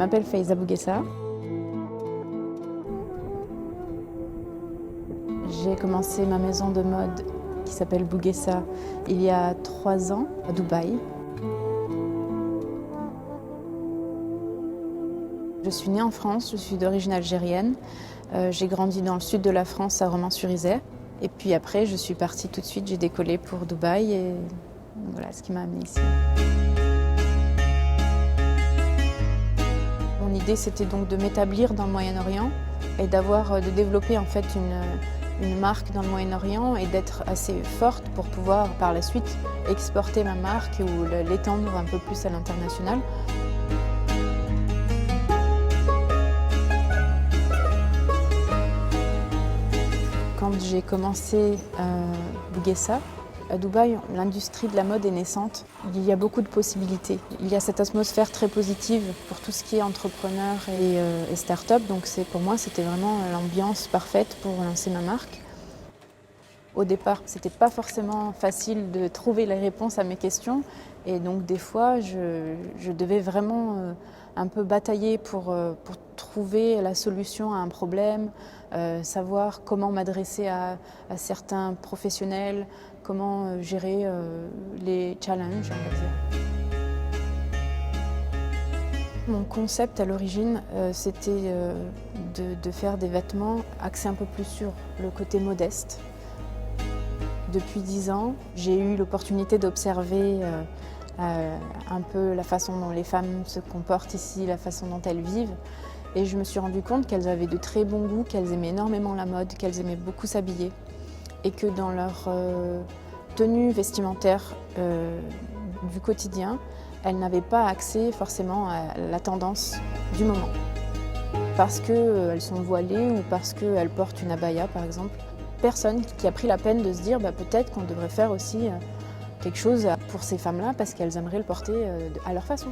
m'appelle Faiza Bouguessa. J'ai commencé ma maison de mode qui s'appelle Bouguessa il y a 3 ans à Dubaï. Je suis née en France, je suis d'origine algérienne. J'ai grandi dans le sud de la France à Romans-sur-Isère. Et puis après, je suis partie tout de suite, j'ai décollé pour Dubaï et voilà ce qui m'a amenée ici. Mon idée, c'était donc de m'établir dans le Moyen-Orient et de développer en fait une marque dans le Moyen-Orient et d'être assez forte pour pouvoir par la suite exporter ma marque ou l'étendre un peu plus à l'international. Quand j'ai commencé Bouguessa, à Dubaï, l'industrie de la mode est naissante. Il y a beaucoup de possibilités. Il y a cette atmosphère très positive pour tout ce qui est entrepreneur et start-up. Donc pour moi, c'était vraiment l'ambiance parfaite pour lancer ma marque. Au départ, c'était pas forcément facile de trouver les réponses à mes questions. Et donc des fois, je devais vraiment un peu batailler pour trouver la solution à un problème, savoir comment m'adresser à certains professionnels, comment gérer les challenges, on va dire. Mon concept à l'origine, c'était de faire des vêtements axés un peu plus sur le côté modeste. Depuis 10 ans, j'ai eu l'opportunité d'observer un peu la façon dont les femmes se comportent ici, la façon dont elles vivent. Et je me suis rendu compte qu'elles avaient de très bons goûts, qu'elles aimaient énormément la mode, qu'elles aimaient beaucoup s'habiller. Et que dans leur tenue vestimentaire du quotidien, elles n'avaient pas accès forcément à la tendance du moment. Parce qu'elles sont voilées ou parce qu'elles portent une abaya par exemple. Personne qui a pris la peine de se dire peut-être qu'on devrait faire aussi quelque chose pour ces femmes-là parce qu'elles aimeraient le porter à leur façon.